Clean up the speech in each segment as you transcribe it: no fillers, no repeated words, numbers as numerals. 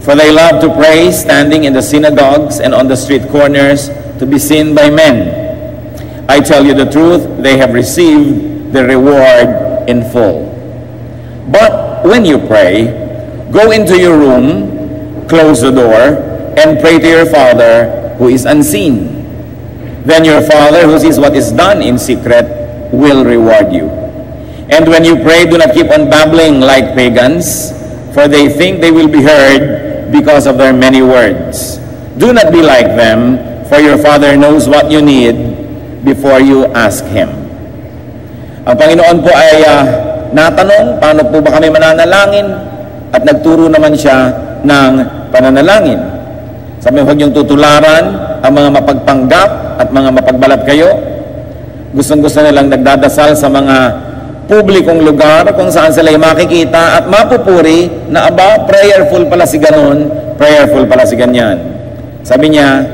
For they love to pray, standing in the synagogues and on the street corners, to be seen by men. I tell you the truth, they have received the reward in full. But when you pray, go into your room, close the door, and pray to your Father who is unseen. Then your Father who sees what is done in secret will reward you. And when you pray, do not keep on babbling like pagans, for they think they will be heard because of their many words. Do not be like them, for your Father knows what you need before you ask Him. Ang Panginoon po ay natanong, paano po ba kami mananalangin? At nagturo naman siya ng pananalangin. Sabi, huwag niyong tutularan ang mga mapagpanggap at mga mapagbalat kayo. Gustong-gusto nilang nagdadasal sa mga publikong lugar kung saan sila ay makikita at mapupuri na aba, prayerful pala si ganon, prayerful pala si ganyan. Sabi niya,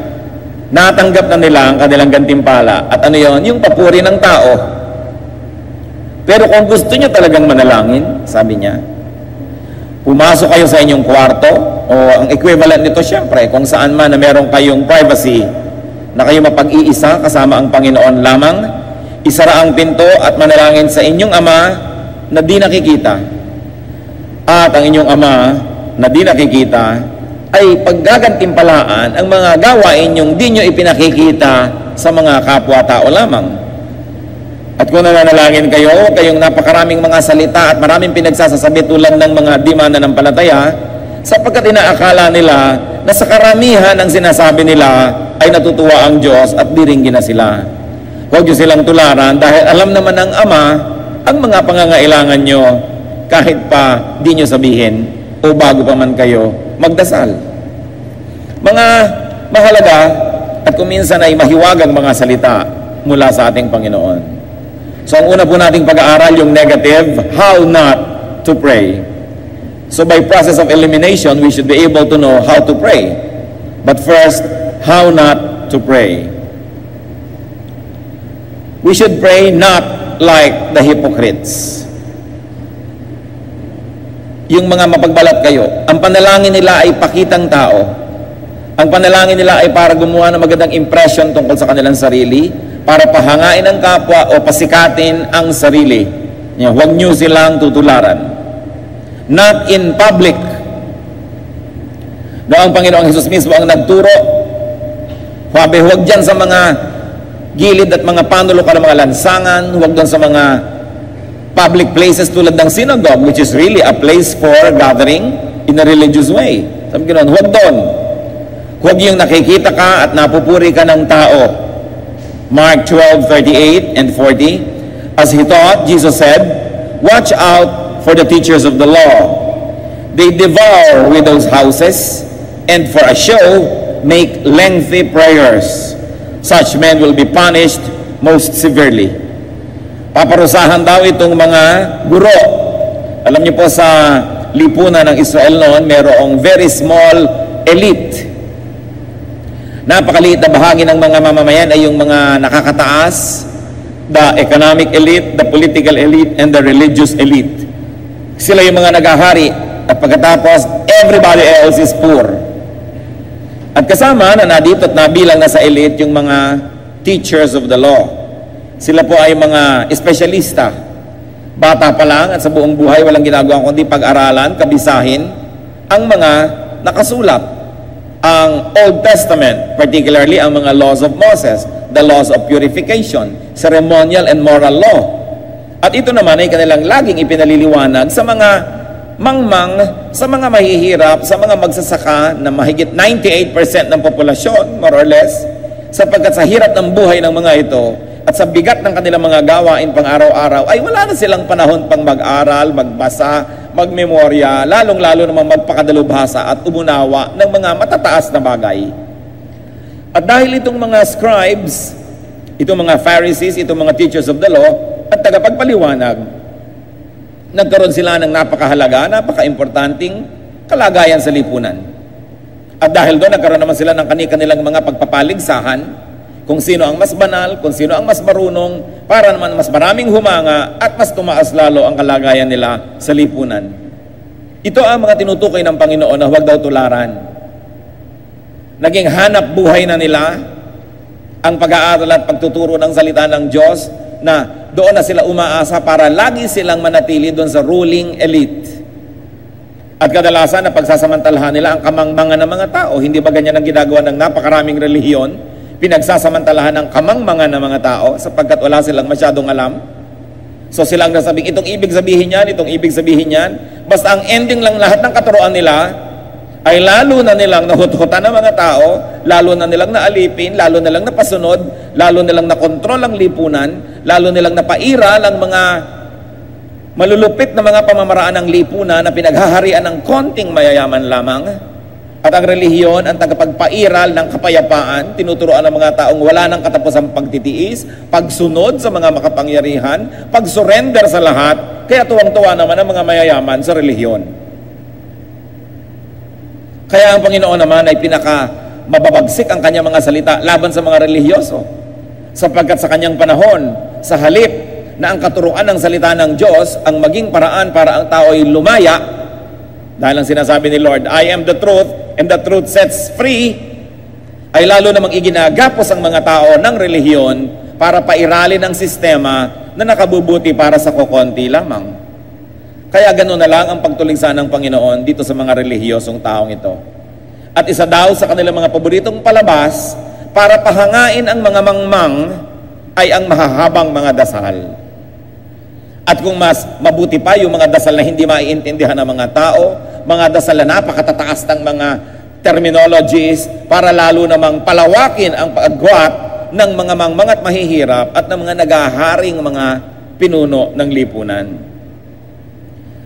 natanggap na nila ang kanilang gantimpala. At ano yon? Yung papuri ng tao. Pero kung gusto niyo talagang manalangin, sabi niya, pumasok kayo sa inyong kwarto, o ang equivalent nito syempre, kung saan man na meron kayong privacy, na kayo mapag-iisa kasama ang Panginoon lamang, isara ang pinto at manalangin sa inyong Ama na di nakikita. At ang inyong Ama na di nakikita ay paggagantimpalaan ang mga gawain yung di nyo ipinakikita sa mga kapwa-tao lamang. At kung nananalangin kayo, huwag kayong napakaraming mga salita at maraming pinagsasasabi tulad ng mga di mananampalataya, sapagkat inaakala nila na sa karamihan ng sinasabi nila ay natutuwa ang Diyos at diringgin na sila. Huwag nyo silang tularan dahil alam naman ng Ama ang mga pangangailangan nyo kahit pa di nyo sabihin o bago pa man kayo magdasal. Mga mahalaga at kuminsan ay mahiwagang mga salita mula sa ating Panginoon. So ang una po nating pag-aaral yung negative, how not to pray. So by process of elimination, we should be able to know how to pray. But first, how not to pray. We should pray not like the hypocrites. Yung mga mapagbalat kayo, ang panalangin nila ay pakitang tao. Ang panalangin nila ay para gumawa ng magandang impression tungkol sa kanilang sarili, para pahangain ang kapwa o pasikatin ang sarili. Huwag nyo silang tutularan. Not in public. Na ang Panginoong Hesus mismo ang nagturo. Huwag dyan sa mga gilid at mga panulok ng mga lansangan, huwag doon sa mga public places tulad ng synagogue, which is really a place for gathering in a religious way. Sabi ko, huwag doon. Huwag yung nakikita ka at napupuri ka ng tao. Mark 12:38 and 40. As He taught, Jesus said, watch out for the teachers of the law. They devour widows' houses and for a show make lengthy prayers. Such men will be punished most severely. Paparusahan daw itong mga guro. Alam niyo po sa lipunan ng Israel noon, mayroong very small elite. Napakaliit na bahagi ng mga mamamayan ay yung mga nakakataas, the economic elite, the political elite, and the religious elite. Sila yung mga nagahari at pagkatapos, everybody else is poor. At kasama na dito at nabilang na sa elite yung mga teachers of the law. Sila po ay mga espesyalista. Bata pa lang at sa buong buhay walang ginagawa kundi pag-aralan, kabisahin ang mga nakasulat. Ang Old Testament, particularly ang mga laws of Moses, the laws of purification, ceremonial and moral law. At ito naman ay kanilang laging ipinaliliwanag sa mga mangmang, sa mga mahihirap, sa mga magsasaka na mahigit 98% ng populasyon, more or less, sapagkat sa hirap ng buhay ng mga ito at sa bigat ng kanilang mga gawain pang araw-araw, ay wala na silang panahon pang mag-aral, magbasa, magmemorya, lalong-lalo namang magpakadalubhasa at umunawa ng mga matataas na bagay. At dahil itong mga scribes, itong mga Pharisees, itong mga teachers of the law, at tagapagpaliwanag, nagkaroon sila ng napakahalaga, napaka-importanting kalagayan sa lipunan. At dahil doon, nagkaroon naman sila ng kanilang mga pagpapaligsahan kung sino ang mas banal, kung sino ang mas marunong, para naman mas maraming humanga at mas tumaas lalo ang kalagayan nila sa lipunan. Ito ang mga tinutukoy ng Panginoon na huwag daw tularan. Naging hanap buhay na nila ang pag-aaral at pagtuturo ng salita ng Diyos, na doon na sila umaasa para lagi silang manatili doon sa ruling elite. At kadalasan na pagsasamantalahan nila ang kamangmangan ng mga tao. Hindi ba ganyan ang ginagawa ng napakaraming relihiyon? Pinagsasamantalahan ng kamangmangan ng mga tao sapagkat wala silang masyadong alam. So silang nasabing, itong ibig sabihin yan, itong ibig sabihin yan. Basta ang ending lang lahat ng katuroan nila ay lalo na nilang nahuthutan ng mga tao, lalo na nilang naalipin, lalo na nilang napasunod, lalo nilang nakontrol ang lipunan, lalo nilang napairal ang mga malulupit na mga pamamaraan ng lipunan na pinaghaharian ng konting mayayaman lamang. At ang relihiyon ang tagapagpairal ng kapayapaan, tinuturoan ng mga taong wala ng katapusang pagtitiis, pagsunod sa mga makapangyarihan, pagsurrender sa lahat, kaya tuwang-tuwa naman ang mga mayayaman sa relihiyon. Kaya ang Panginoon naman ay mababagsik ang kanyang mga salita laban sa mga relihiyoso. Sapagkat sa kanyang panahon, sa halip na ang katuruan ng salita ng Diyos ang maging paraan para ang tao ay lumaya, dahil ang sinasabi ni Lord, I am the truth and the truth sets free, ay lalo namang iginagapos ang mga tao ng relihiyon para pairalin ang sistema na nakabubuti para sa kokonti lamang. Kaya gano'n na lang ang pagtuligsa ng Panginoon dito sa mga relihiyosong taong ito. At isa daw sa kanilang mga paboritong palabas para pahangain ang mga mangmang ay ang mahahabang mga dasal. At kung mas mabuti pa yung mga dasal na hindi maiintindihan ng mga tao, mga dasal na napakatataas ng mga terminologies para lalo namang palawakin ang pagwat ng mga mangmang at mahihirap at ng mga nagaharing mga pinuno ng lipunan.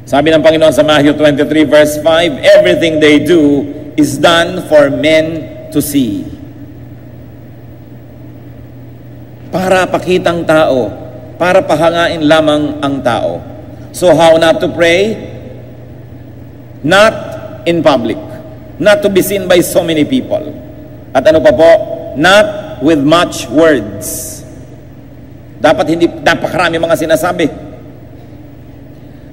Sabi ng Panginoon sa Matthew 23 verse 5, everything they do is done for men to see. Para pakitang tao, para pahangain lamang ang tao. So how not to pray? Not in public. Not to be seen by so many people. At ano pa po? Not with much words. Dapat hindi napakarami mga sinasabi.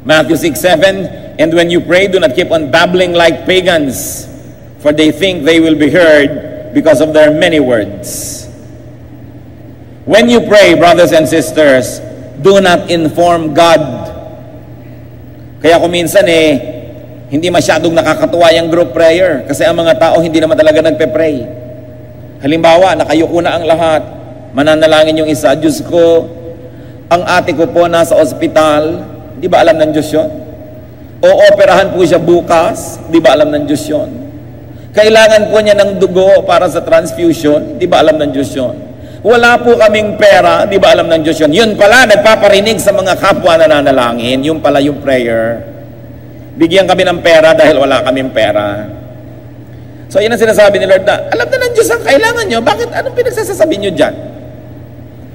Matthew 6:7, and when you pray, do not keep on babbling like pagans, for they think they will be heard because of their many words. When you pray, brothers and sisters, do not inform God. Kaya kung minsan hindi masyadong nakakatuwa yung group prayer kasi ang mga tao hindi naman talaga nagpe-pray. Halimbawa, nakayuko na ang lahat, mananalangin yung isa, Diyos ko, ang ate ko po nasa ospital. Di ba alam ng Diyos yun? O operahan po siya bukas, di ba alam ng Diyos yun? Kailangan po niya ng dugo para sa transfusion, di ba alam ng Diyos yun? Wala po kaming pera, di ba alam ng Diyos yun? Yun pala, nagpaparinig sa mga kapwa na nanalangin, yun pala yung prayer. Bigyan kami ng pera dahil wala kaming pera. So yun ang sinasabi ni Lord na, alam na ng Diyos ang kailangan nyo, bakit anong pinagsasasabi nyo dyan?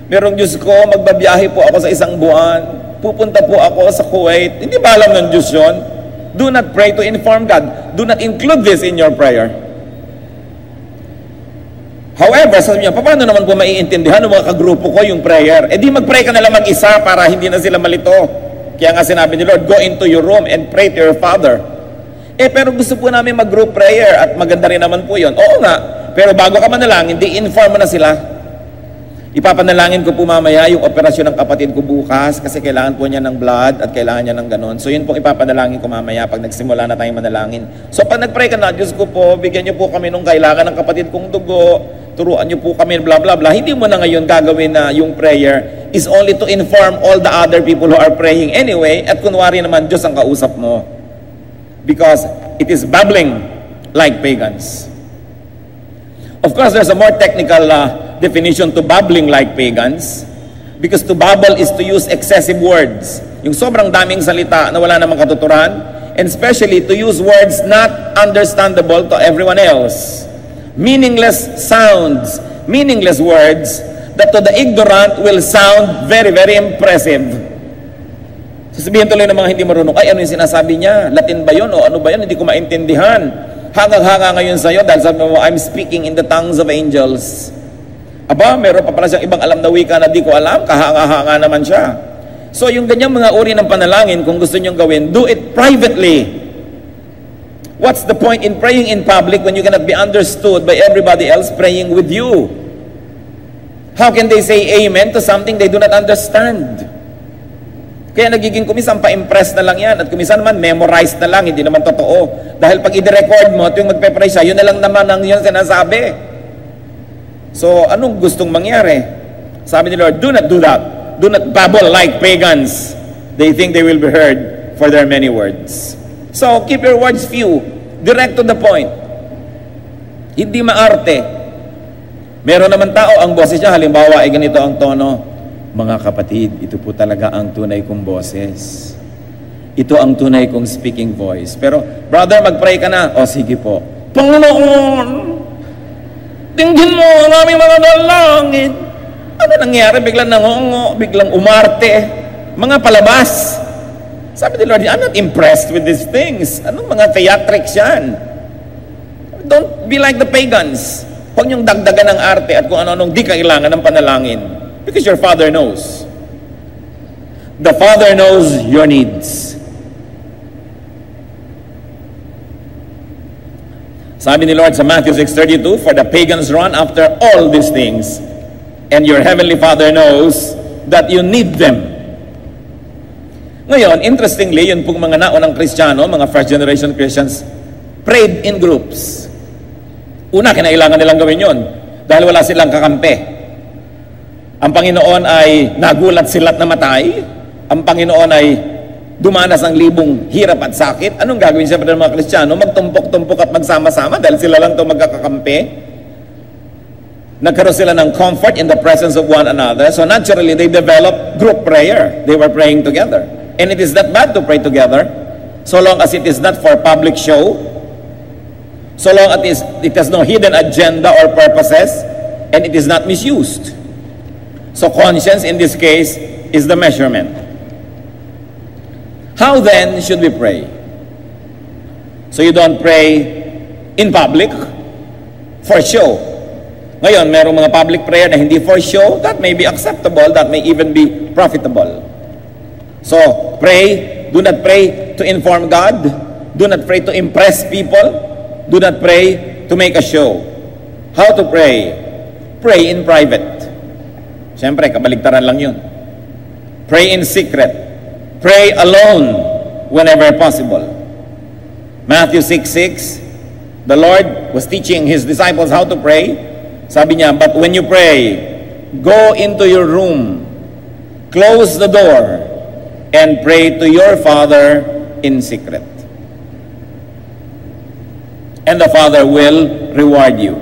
Merong Diyos ko, magbabiyahe po ako sa isang buwan, pupunta po ako sa Kuwait. Hindi ba alam ng Diyos yun? Do not pray to inform God. Do not include this in your prayer. However, sabi niya, paano naman po maiintindihan ng mga kagrupo ko yung prayer? Di mag-pray ka na lang mag-isa para hindi na sila malito. Kaya nga sinabi ni Lord, go into your room and pray to your Father. Pero gusto po namin mag-group prayer at maganda rin naman po yun. Oo nga, pero bago ka manalangin, di-inform mo na sila. Ipapanalangin ko po mamaya yung operasyon ng kapatid ko bukas kasi kailangan po niya ng blood at kailangan niya ng ganon. So yun po ipapanalangin ko mamaya pag nagsimula na tayong manalangin. So pag nagpray ka na, Diyos ko po, bigyan niyo po kami nung kailangan ng kapatid kong dugo, turuan niyo po kami, blah blah blah. Hindi mo na ngayon gagawin na yung prayer is only to inform all the other people who are praying anyway at kunwari naman Diyos ang kausap mo. Because it is babbling like pagans. Of course, there's a more technical definition to babbling like pagans, because to babble is to use excessive words, yung sobrang daming salita na wala namang katuturan, and especially to use words not understandable to everyone else, meaningless sounds, meaningless words that to the ignorant will sound very, very impressive. Sasabihin tuloy ng mga hindi marunong, ay ano yung sinasabi niya? Latin ba yun? O ano ba yun? Hindi ko maintindihan. Hangang-hanga ngayon sa'yo dahil sabi mo, I'm speaking in the tongues of angels. Aba, meron pa pala siyang ibang alam na wika na di ko alam, kahanga-hanga naman siya. So yung ganyang mga uri ng panalangin, kung gusto nyong gawin, do it privately. What's the point in praying in public when you cannot be understood by everybody else praying with you? How can they say amen to something they do not understand? Kaya nagiging kumisan pa-impress na lang yan, at kumisan naman memorized na lang, hindi naman totoo. Dahil pag i-record mo, ito yung magpe-pray siya, yun na lang naman ang yun sinasabi. So, anong gustong mangyari? Sabi ni Lord, do not do that. Do not babble like pagans. They think they will be heard for their many words. So, keep your words few. Direct to the point. Hindi maarte. Meron naman tao, ang boses niya, halimbawa, ay ganito ang tono. Mga kapatid, ito po talaga ang tunay kong boses. Ito ang tunay kong speaking voice. Pero, brother, mag-pray ka na. O, sige po. Panginoon, tingin mo ang aming mga dalangin. Ano nangyari? Biglang nangongo, biglang umarte. Mga palabas. Sabi ni Lord, I'm not impressed with these things. Anong mga theatrics yan? Don't be like the pagans. Huwag niyong dagdagan ng arte at kung ano-anong di kailangan ng panalangin. Because your Father knows. The Father knows your needs. Sabi ni Lord sa Matthew 6:32, for the pagans run after all these things, and your Heavenly Father knows that you need them. Ngayon, interestingly, yun pong mga naunang Kristiyano, mga first generation Christians, prayed in groups. Una, kinailangan nilang gawin yun dahil wala silang kakampi. Ang Panginoon ay nagulat sila't namatay. Ang Panginoon ay dumanas ang libong hirap at sakit. Anong gagawin siyempre ng mga Kristiyano? Magtumpok-tumpok at magsama-sama dahil sila lang itong magkakakampi. Nagkaroon sila ng comfort in the presence of one another. So naturally, they developed group prayer. They were praying together. And it is not bad to pray together, so long as it is not for public show, so long as it has no hidden agenda or purposes, and it is not misused. So conscience in this case is the measurement. How then should we pray? So you don't pray in public for show. Ngayon, merong mga public prayer na hindi for show, that may be acceptable, that may even be profitable. So, pray, do not pray to inform God, do not pray to impress people, do not pray to make a show. How to pray? Pray in private. Siyempre, kabaligtaran lang yun. Pray in secret. Pray alone whenever possible. Matthew 6:6, the Lord was teaching His disciples how to pray. Sabi niya, but when you pray, go into your room, close the door, and pray to your Father in secret. And the Father will reward you.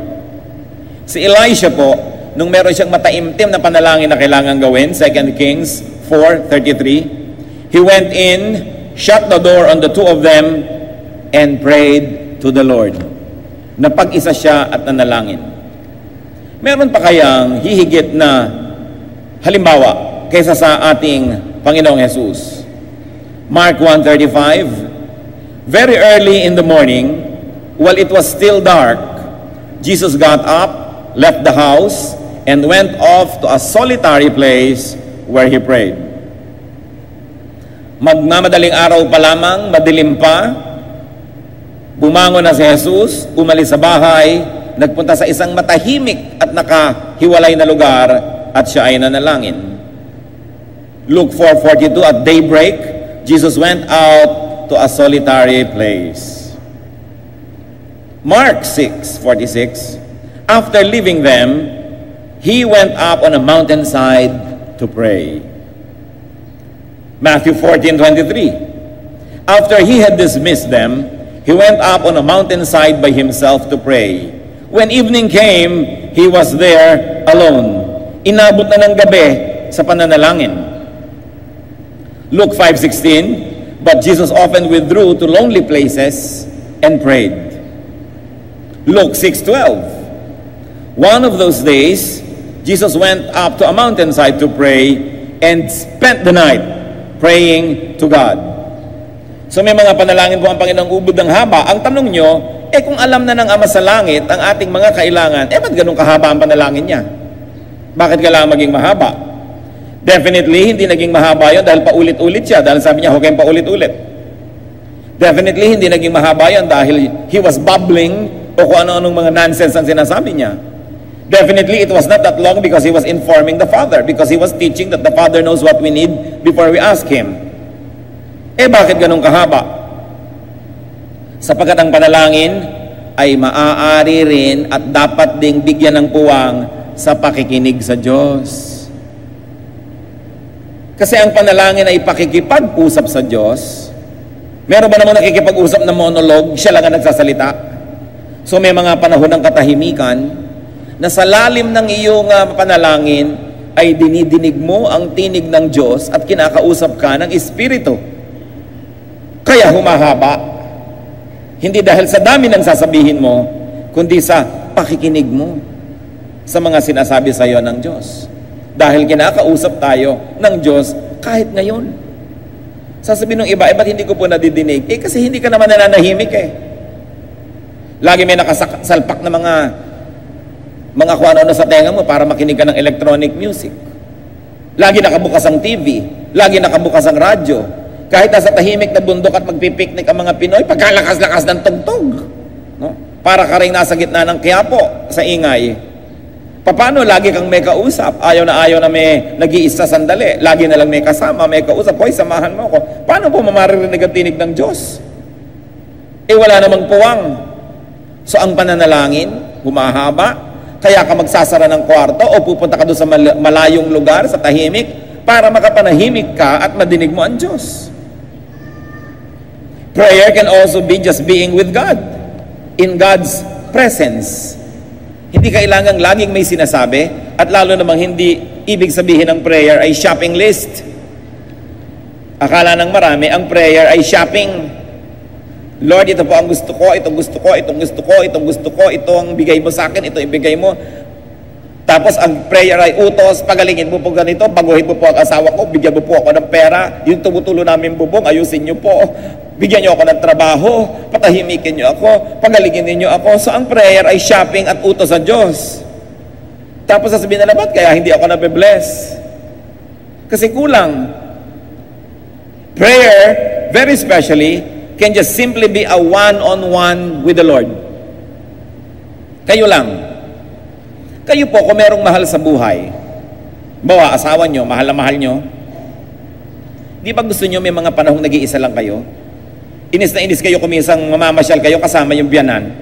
Si Elisha po, nung meron siyang mataimtim na panalangin na kailangan gawin, 2 Kings 4:33, he went in, shut the door on the two of them, and prayed to the Lord. Napag-isa siya at nanalangin. Meron pa kayang hihigit na halimbawa kaysa sa ating Panginoong Jesus? Mark 1:35, very early in the morning, while it was still dark, Jesus got up, left the house, and went off to a solitary place where He prayed. Magmamadaling araw pa lamang, madilim pa, bumangon na si Jesus, umalis sa bahay, nagpunta sa isang matahimik at nakahiwalay na lugar, at siya ay nanalangin. Luke 4:42, at daybreak, Jesus went out to a solitary place. Mark 6:46, after leaving them, He went up on a mountainside to pray. Matthew 14:23, after He had dismissed them, He went up on a mountainside by Himself to pray. When evening came, He was there alone. Inabot na ng gabi sa pananalangin. Luke 5:16, but Jesus often withdrew to lonely places and prayed. Luke 6:12, one of those days, Jesus went up to a mountainside to pray and spent the night praying to God. So may mga panalangin po ang Panginoong ubod ng haba. Ang tanong nyo, kung alam na ng Ama sa Langit ang ating mga kailangan, ba't ganun kahaba ang panalangin niya? Bakit kailangan maging mahaba? Definitely, hindi naging mahaba yun dahil paulit-ulit siya. Dahil sabi niya, huwag kayong paulit-ulit. Definitely, hindi naging mahaba yan dahil he was babbling o kung ano-anong mga nonsense ang sinasabi niya. Definitely, it was not that long because he was informing the Father, because he was teaching that the Father knows what we need before we ask Him. Bakit ganun kahaba? Sapagkat ang panalangin ay maaari rin at dapat ding bigyan ng puwang sa pakikinig sa Diyos. Kasi ang panalangin ay pakikipag-usap sa Diyos. Meron ba namang nakikipag-usap na monologue, siya lang ang nagsasalita? So may mga panahon ng katahimikan na sa lalim ng iyong panalangin ay dinidinig mo ang tinig ng Diyos at kinakausap ka ng Espiritu. Kaya humahaba. Hindi dahil sa dami ng sasabihin mo, kundi sa pakikinig mo sa mga sinasabi sa iyo ng Diyos. Dahil kinakausap tayo ng Diyos kahit ngayon. Sasabihin ng iba, ba't hindi ko po nadidinig? Kasi hindi ka naman nananahimik Lagi may nakasalpak na mga kung ano sa tenga mo para makinig ka ng electronic music. Lagi nakabukas ang TV. Lagi nakabukas ang radyo. Kahit nasa tahimik na bundok at magpipiknik ang mga Pinoy, pagkalakas-lakas ng tugtog. No? Para ka rin nasa gitna ng Quiapo sa ingay. Paano lagi kang may kausap? Ayaw na may nag-iisa sandali. Lagi na lang may kasama, may kausap. Hoy, samahan mo ako. Paano po mamaririnig ang tinig ng Diyos? Wala namang puwang. So, ang pananalangin, humahaba. Kaya ka magsasara ng kwarto o pupunta ka doon sa malayong lugar, sa tahimik, para makapanahimik ka at madinig mo ang Diyos. Prayer can also be just being with God. In God's presence. Hindi kailangang laging may sinasabi at lalo namang hindi ibig sabihin ng prayer ay shopping list. Akala ng marami ang prayer ay shopping. Lord, ito po ang gusto ko, itong gusto ko, itong gusto ko, itong gusto ko, ito ang bigay mo sa akin, ito ibigay mo. Tapos ang prayer ay utos, pagalingin mo po ganito, baguhin mo po ang asawa ko, bigyan mo po ako ng pera, yung tumutulo namin bubong, ayusin niyo po. Bigyan niyo ako ng trabaho, patahimikin niyo ako, pagalingin niyo ako. So ang prayer ay shopping at utos sa Diyos. Tapos sasabihin na naman, kaya hindi ako nabe-bless. Kasi kulang. Prayer, very especially, can just simply be a one-on-one with the Lord. Kayo lang. Kayo po, kung merong mahal sa buhay, bawa, asawa niyo, mahal na mahal niyo, di ba gusto niyo may mga panahong nag-iisa lang kayo? Inis na inis kayo kumisang mamamasyal kayo kasama yung biyanan.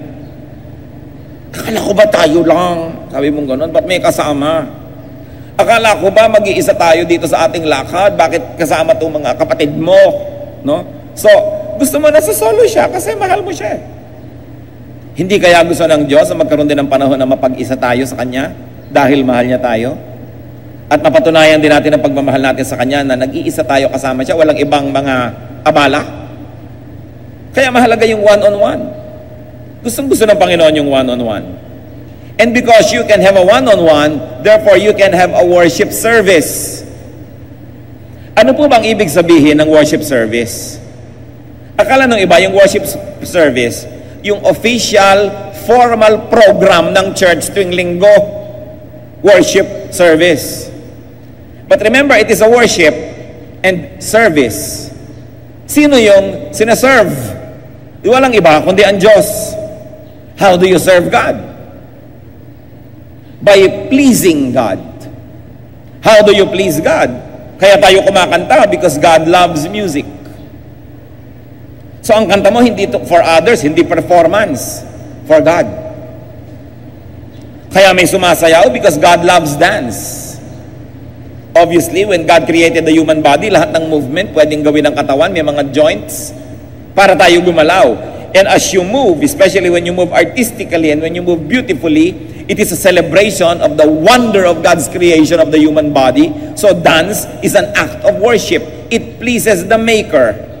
Akala ko ba tayo lang? Sabi mong gano'n, ba't may kasama? Akala ko ba mag-iisa tayo dito sa ating lakad? Bakit kasama itong mga kapatid mo? No? So, gusto mo na sa solo siya kasi mahal mo siya. Hindi kaya gusto ng Diyos na magkaroon din ng panahon na mapag-isa tayo sa Kanya dahil mahal niya tayo? At mapatunayan din natin ang pagmamahal natin sa Kanya na nag-iisa tayo kasama siya, walang ibang mga abala. Kaya mahalaga yung one-on-one. Gustong-gusto ng Panginoon yung one-on-one. And because you can have a one-on-one, therefore you can have a worship service. Ano po bang ibig sabihin ng worship service? Akala ng iba, yung worship service, yung official, formal program ng church tuwing linggo, worship service. But remember, it is a worship and service. Sino yung sinaserve? Walang iba, kundi ang Diyos. How do you serve God? By pleasing God. How do you please God? Kaya tayo kumakanta because God loves music. So ang kanta mo hindi for others, hindi performance, for God. Kaya may sumasayaw because God loves dance. Obviously, when God created the human body, lahat ng movement pwedeng gawin ng katawan, may mga joints para tayo gumalaw. And as you move, especially when you move artistically and when you move beautifully, it is a celebration of the wonder of God's creation of the human body. So dance is an act of worship. It pleases the Maker.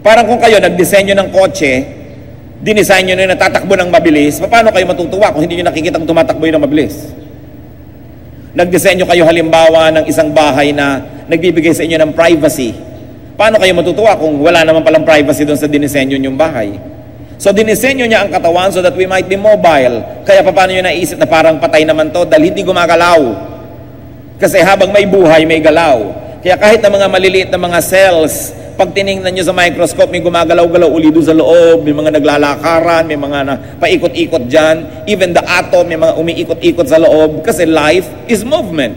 Parang kung kayo nagdisenyo ng kotse, dinisenyo nyo na tatakbo ng mabilis, paano kayo matutuwa kung hindi nyo nakikita kung tumatakbo yun ng mabilis? Nagdisenyo kayo halimbawa ng isang bahay na nagbibigay sa inyo ng privacy. Paano kayo matutuwa kung wala naman palang privacy doon sa dinisenyo nyong bahay? So dinisenyo niya ang katawan so that we might be mobile. Kaya paano nyo naisip na parang patay naman to dahil hindi gumagalaw? Kasi habang may buhay, may galaw. Kaya kahit na mga maliliit na mga cells Pag tiningnan nyo sa microscope, may gumagalaw-galaw uli doon sa loob, may mga naglalakaran, may mga paikot-ikot dyan. Even the atom, may mga umiikot-ikot sa loob kasi life is movement.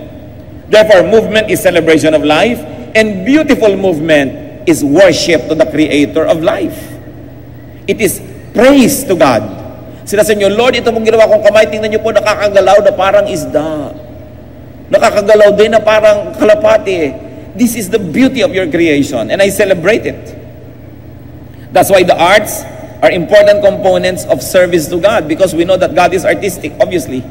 Therefore, movement is celebration of life, and beautiful movement is worship to the Creator of life. It is praise to God. Sila sa inyo, Lord, ito mong ginawa kong kamay, tingnan nyo po, nakakagalaw na parang isda. Nakakagalaw din na parang kalapati. This is the beauty of your creation, and I celebrate it. That's why the arts are important components of service to God, because we know that God is artistic, obviously.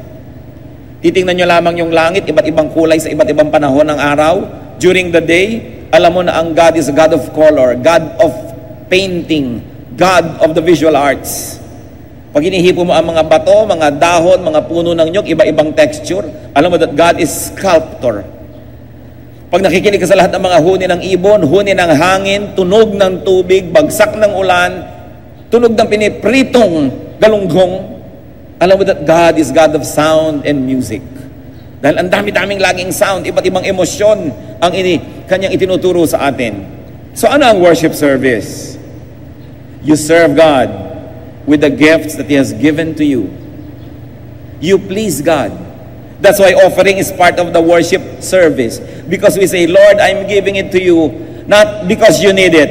Titingnan nyo lamang yung langit, iba't ibang kulay sa iba't ibang panahon ng araw. During the day, alam mo na ang God is a God of color, God of painting, God of the visual arts. Pag hinihipo mo ang mga bato, mga dahon, mga puno ng nyug, iba-ibang texture, alam mo that God is sculptor. Pag nakikinig ka sa lahat ng mga huni ng ibon, huni ng hangin, tunog ng tubig, bagsak ng ulan, tunog ng pinipritong galunggong, alam mo that God is God of sound and music. Dahil ang dami-daming laging sound, iba't ibang emosyon ang kanyang itinuturo sa atin. So ano ang worship service? You serve God with the gifts that He has given to you. You please God. That's why offering is part of the worship service. Because we say, Lord, I'm giving it to you, not because you need it,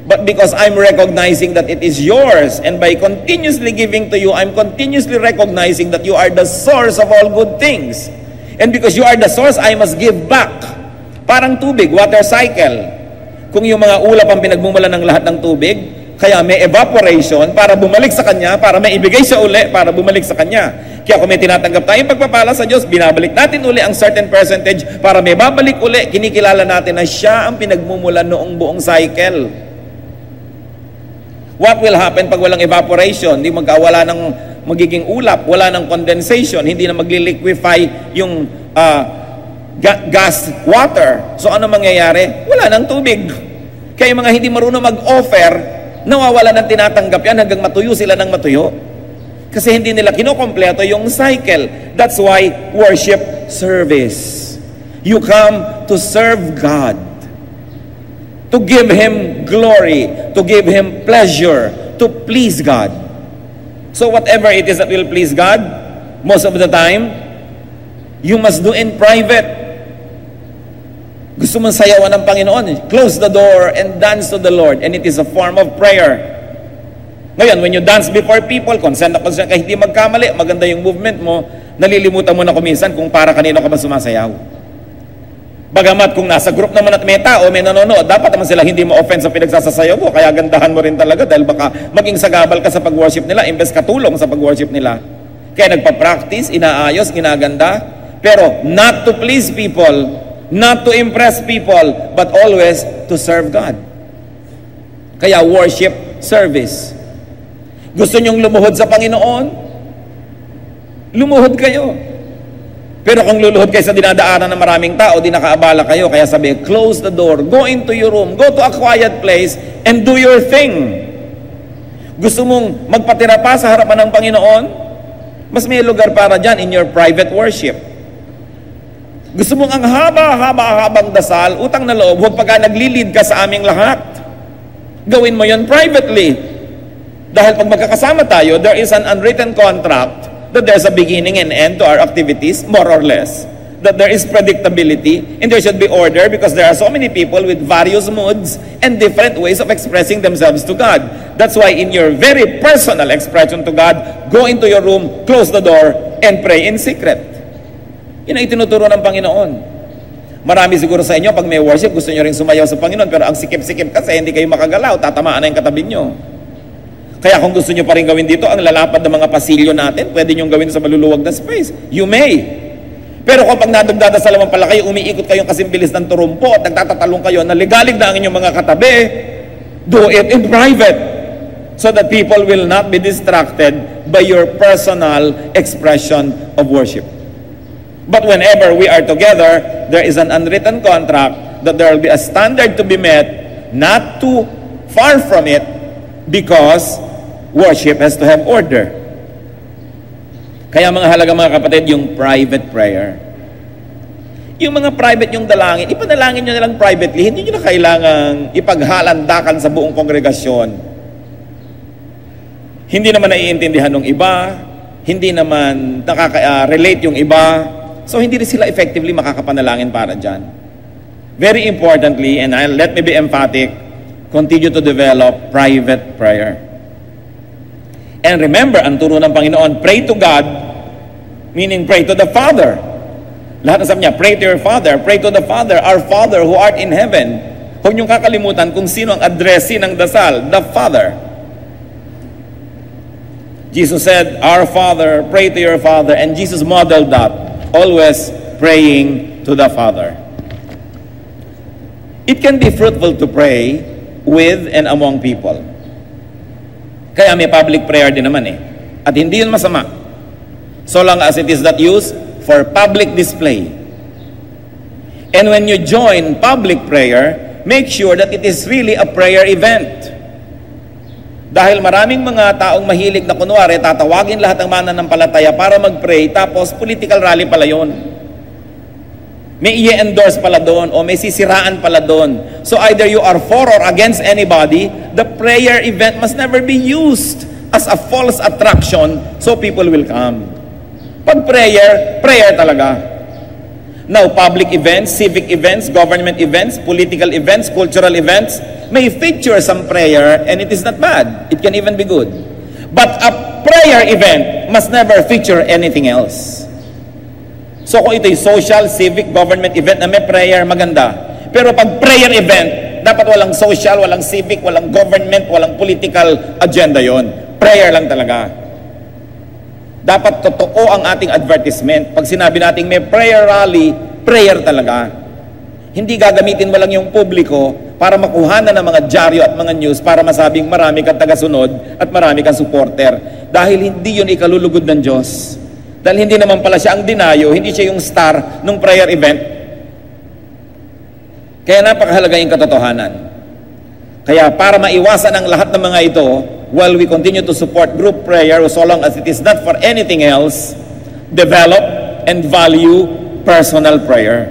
but because I'm recognizing that it is yours. And by continuously giving to you, I'm continuously recognizing that you are the source of all good things. And because you are the source, I must give back. Parang tubig, water cycle. Kung yung mga ulap ang pinagmumulan ng lahat ng tubig, kaya may evaporation para bumalik sa Kanya, para may ibigay siya uli, para bumalik sa Kanya. Kaya kung may tinatanggap tayong pagpapala sa Diyos, binabalik natin uli ang certain percentage para may babalik uli, kinikilala natin na siya ang pinagmumulan noong buong cycle. What will happen pag walang evaporation? Hindi magkawala ng magiging ulap, wala ng condensation, hindi na magli-liquefy yung gas water. So ano mangyayari? Wala ng tubig. Kaya mga hindi marunong mag-offer, nawawala ng tinatanggap yan hanggang matuyo sila ng matuyo. Kasi hindi nila kinokompleto yung cycle. That's why worship service. You come to serve God, to give Him glory, to give Him pleasure, to please God. So whatever it is that will please God, most of the time, you must do in private. Gusto mong sayawan ng Panginoon, close the door and dance to the Lord, and it is a form of prayer. Ngayon, when you dance before people, consent na consent ka, hindi magkamali, maganda yung movement mo, nalilimutan mo na kuminsan kung para kanino ka ba sumasayaw. Bagamat kung nasa group naman at may tao, may nanonood, dapat naman sila hindi ma-offend sa pinagsasasayaw mo, kaya gandahan mo rin talaga dahil baka maging sagabal ka sa pag-worship nila, imbes katulong sa pag-worship nila. Kaya nagpa-practice, inaayos, ginaganda, pero not to please people, not to impress people, but always to serve God. Kaya worship service. Gusto nyong lumuhod sa Panginoon? Lumuhod kayo. Pero kung luluhod kayo sa dinadaanan ng maraming tao, di nakaabala kayo, kaya sabi, close the door, go into your room, go to a quiet place, and do your thing. Gusto mong magpatira pa sa harapan ng Panginoon? Mas may lugar para dyan in your private worship. Gusto mong ang haba-habang dasal, utang na loob, huwag pagka naglilid ka sa aming lahat. Gawin mo yon privately. Dahil pag magkakasama tayo, there is an unwritten contract that there's a beginning and end to our activities, more or less. That there is predictability, and there should be order because there are so many people with various moods and different ways of expressing themselves to God. That's why in your very personal expression to God, go into your room, close the door, and pray in secret. Yun ang itinuturo ng Panginoon. Marami siguro sa inyo, pag may worship, gusto nyo rin sumayaw sa Panginoon, pero ang sikip-sikip kasi, hindi kayo makagalaw, tatamaan na yung katabi nyo. Kaya kung gusto nyo pa rin gawin dito, ang lalapad ng mga pasilyo natin, pwede nyo gawin sa maluluwag na space. You may. Pero kung pag nadagdadasalamang pala kayo, umiikot kayong kasimbilis ng turumpo at nagtatatalong kayo, naligalig na ang inyong mga katabi, do it in private so that people will not be distracted by your personal expression of worship. But whenever we are together, there is an unwritten contract that there will be a standard to be met, not too far from it, because worship has to have order. Kaya mga halaga mga kapatid, yung private prayer. Yung mga private yung dalangin, ipanalangin nyo na lang privately, hindi nyo na kailangang ipaghalandakan sa buong kongregasyon. Hindi naman naiintindihan ng iba, hindi naman nakaka-relate yung iba, so hindi rin sila effectively makakapanalangin para dyan. Very importantly, and let me be emphatic, continue to develop private prayer. And remember, ang turo ng Panginoon, pray to God, meaning pray to the Father. Lahat ng sabi niya, pray to your Father, pray to the Father, our Father who art in heaven. Huwag niyong kakalimutan kung sino ang addressee ng dasal, the Father. Jesus said, our Father, pray to your Father, and Jesus modeled that, always praying to the Father. It can be fruitful to pray with and among people. Kaya may public prayer din naman eh. At hindi yun masama. So long as it is not used for public display. And when you join public prayer, make sure that it is really a prayer event. Dahil maraming mga taong mahilig na kunwari, tatawagin lahat ng mananampalataya para mag-pray, tapos political rally pala yun. May i-endorse pala doon o may sisiraan pala doon. So either you are for or against anybody, the prayer event must never be used as a false attraction so people will come. Pag prayer, prayer talaga. Now, public events, civic events, government events, political events, cultural events may feature some prayer and it is not bad. It can even be good. But a prayer event must never feature anything else. So kung ito'y social, civic, government event na may prayer, maganda. Pero pag prayer event, dapat walang social, walang civic, walang government, walang political agenda yon. Prayer lang talaga. Dapat totoo ang ating advertisement. Pag sinabi natin may prayer rally, prayer talaga. Hindi gagamitin mo lang yung publiko para makuhanan ng mga dyaryo at mga news para masabing marami kang tagasunod at marami kang supporter. Dahil hindi yun ikalulugod ng Diyos. Dahil hindi naman pala siya ang dinayo, hindi siya yung star ng prayer event. Kaya napakahalaga yung katotohanan. Kaya para maiwasan ang lahat ng mga ito, while we continue to support group prayer, so long as it is not for anything else, develop and value personal prayer.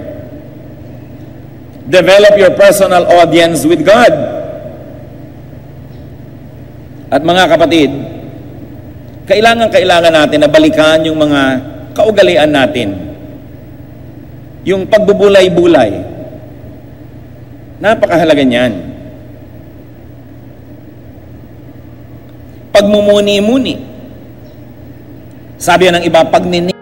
Develop your personal audience with God. At mga kapatid, kailangan natin na balikan yung mga kaugalian natin. Yung pagbubulay-bulay. Napakahalaga niyan. Pagmumuni-muni. Sabi ng iba, pagninig.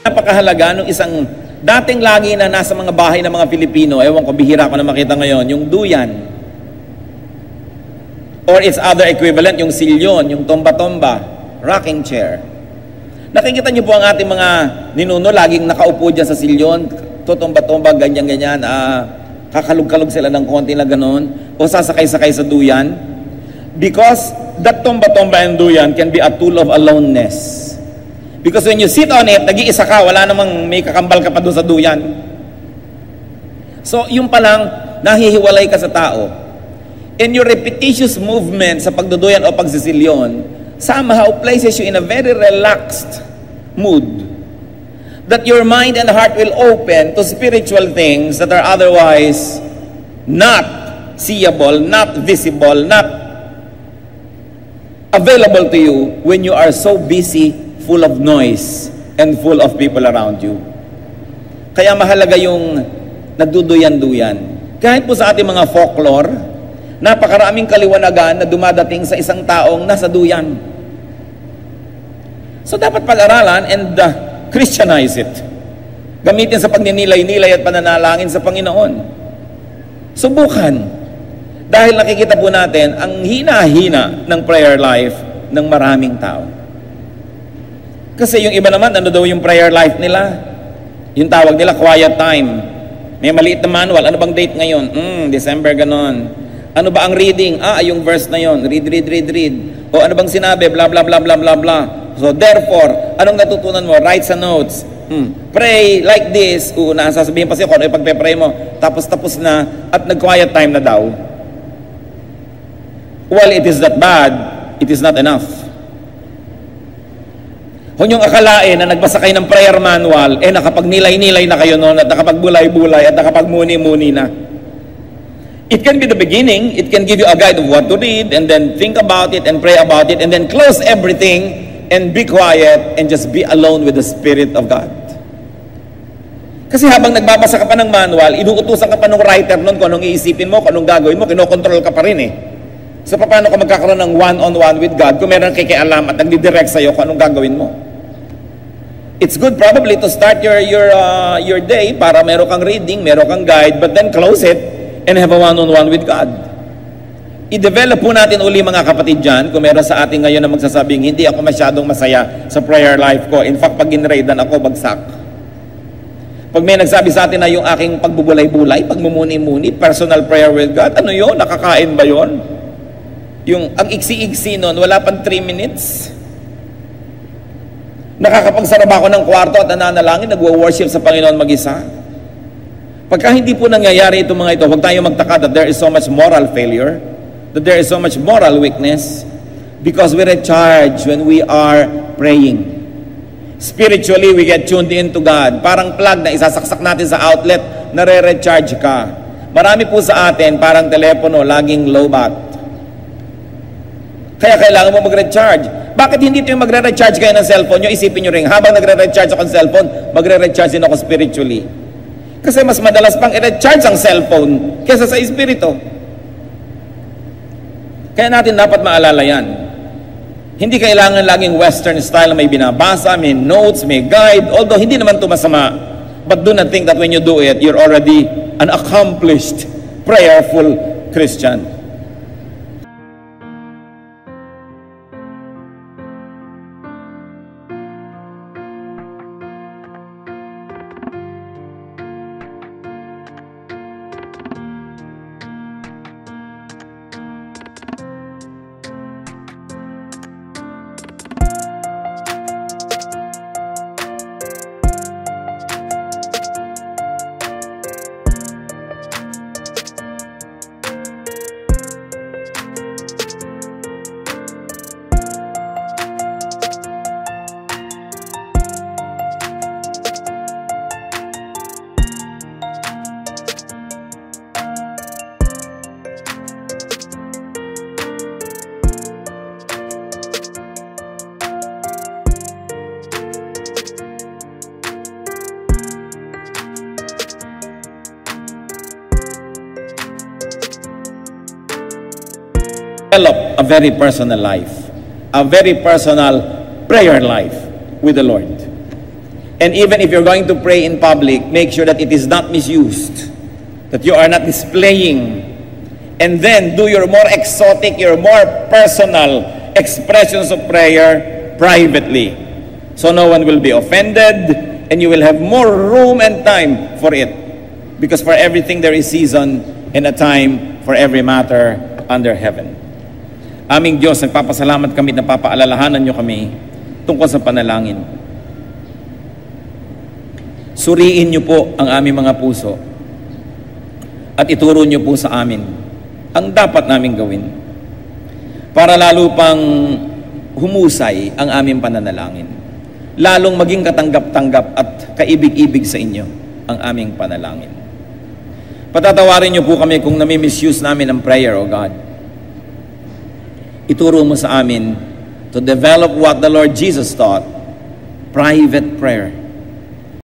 Napakahalaga nung isang dating lagi na nasa mga bahay ng mga Pilipino, ewan ko, bihira ko na makita ngayon, yung duyan. Or its other equivalent, yung silyon, yung tomba-tomba, rocking chair. Nakikita niyo po ang ating mga ninuno, laging nakaupo dyan sa silyon, tutomba-tomba, ganyan-ganyan, kakalog-kalog sila ng konti na ganon, o sasakay-sakay sa duyan. Because that tomba-tomba and duyan can be a tool of aloneness. Because when you sit on it, nag-iisa ka, wala namang may kakambal ka pa doon sa duyan. So, yung palang nahihiwalay ka sa tao. And your repetitious movement sa pagduduyan o pagsisilyon somehow places you in a very relaxed mood. That your mind and heart will open to spiritual things that are otherwise not seeable, not visible, not available to you when you are so busy, full of noise and full of people around you. Kaya mahalaga yung nagduduyan-duyan. Kahit po sa ating mga folklore, napakaraming kaliwanagan na dumadating sa isang taong nasa duyan. So dapat pag-aralan and Christianize it. Gamitin sa pagninilay-nilay at pananalangin sa Panginoon. Subukan. Dahil nakikita po natin ang hina-hina ng prayer life ng maraming tao. Kasi yung iba naman, ano daw yung prayer life nila? Yung tawag nila, quiet time. May maliit na manual. Ano bang date ngayon? December ganon. Ano ba ang reading? Yung verse na yon. Read. O ano bang sinabi? Blah, blah, blah, blah, blah, blah. So therefore, anong natutunan mo? Write sa notes. Pray like this. Sasabihin pa siya kung ano yung pagpe-pray mo. Tapos na at nag-quiet time na daw. Well, it is that bad. It is not enough. Kung yung akalain na nagbasa kayo ng prayer manual, nakapagnilay-nilay na kayo noon at nakapagbulay-bulay at nakapagmuni-muni na. It can be the beginning. It can give you a guide of what to read and then think about it and pray about it and then close everything and be quiet and just be alone with the Spirit of God. Kasi habang nagbabasa ka pa ng manual, inuutusan ka pa ng writer noon kung anong iisipin mo, kung anong gagawin mo, kinokontrol ka pa rin eh. So paano ka magkakaroon ng one-on-one with God kung meron kikialam at nagdidirect sa'yo kung anong gagawin mo? It's good probably to start your day para meron kang reading, meron kang guide, but then close it and have a one-on-one with God. I-develop po natin uli mga kapatid dyan, kung meron sa atin ngayon na magsasabing, hindi ako masyadong masaya sa prayer life ko. In fact, pag ginraidan ako, bagsak. Pag may nagsabi sa atin na yung aking pagbubulay-bulay, pagmumuni-muni, personal prayer with God, ano yun? Nakakain ba yun? Yung ang iksi-iksi nun, wala pang 3 minutes. Nakakapagsarap ako ng kwarto at nananalangin, nagwo-worship sa Panginoon mag-isa. Pagka hindi po nangyayari itong mga ito, huwag tayo magtaka that there is so much moral failure, that there is so much moral weakness, because we recharge when we are praying. Spiritually, we get tuned into God. Parang plug na isasaksak natin sa outlet, nare-recharge ka. Marami po sa atin, parang telepono, laging low bat. Kaya kailangan mo mag-recharge. Bakit hindi ito yung magre-recharge kayo ng cellphone nyo? Isipin nyo rin, habang nagre-recharge ako ng cellphone, magre-recharge din ako spiritually. Kasi mas madalas pang i-recharge ang cellphone kesa sa espiritu. Kaya natin dapat maalala yan. Hindi kailangan laging western style na may binabasa, may notes, may guide, although hindi naman ito masama. But do not think that when you do it, you're already an accomplished, prayerful Christian. Develop a very personal life, a very personal prayer life with the Lord. And even if you're going to pray in public, make sure that it is not misused, that you are not displaying, and then do your more exotic, your more personal expressions of prayer privately. So no one will be offended, and you will have more room and time for it. Because for everything there is season and a time for every matter under heaven. Aming Diyos, nagpapasalamat kami na papaalalahanan nyo kami tungkol sa panalangin. Suriin nyo po ang aming mga puso at ituro nyo po sa amin ang dapat naming gawin para lalo pang humusay ang aming pananalangin. Lalong maging katanggap-tanggap at kaibig-ibig sa inyo ang aming panalangin. Patatawarin nyo po kami kung nami-misuse namin ang prayer, O God. Ituro mo sa amin to develop what the Lord Jesus taught, private prayer.